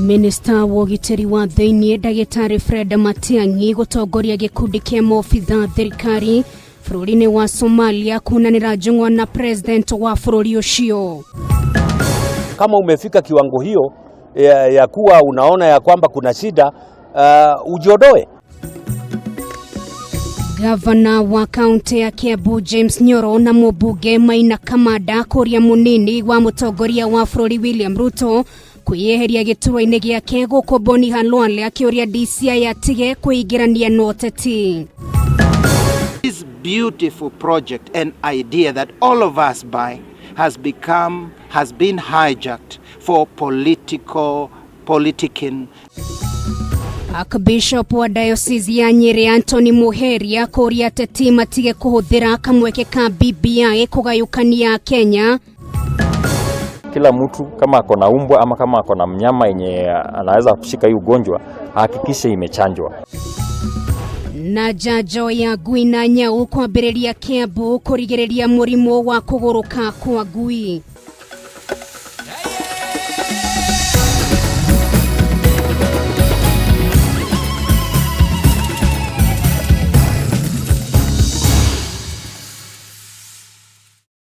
Minister wogiteri wa thiini Dagitari Fred Matiang'i gutongoria gikundi kia maofitha thirikari bururi-ini wa Somalia kunanira njung'wa na president wa bururi ucio. Kama umefika kiwango hiyo ya kuwa unaona ya kwamba kuna shida, ujiodoe. Gavana wa kaunti ya Kiambu James Nyoro na mũmbunge Maina Kamada kuria munini wa mutongoria wa bururi William Ruto kwiyeheria gĩturwa-inĩ gĩake gũkũ Boni Halwale akĩũria DCI atige kwĩingĩrania na ũteti. This beautiful project and idea that all of us buy has been hijacked for politicking. Archbishop wa diocese ya Nyeri Anthony Muheria kuria ateti matige kuhuthira kamweke ka BBI kugayukania Kenya. Kila mtu kama ako na umbwa ama kama ako na mnyama yenye anaweza kushika hii ugonjwa hakikisha imechanjwa. Na jajo ya ngui na nyau kwambĩrĩria Kiambu kũrigĩrĩria mũrimũ wa kũgũrũka kwa ngui.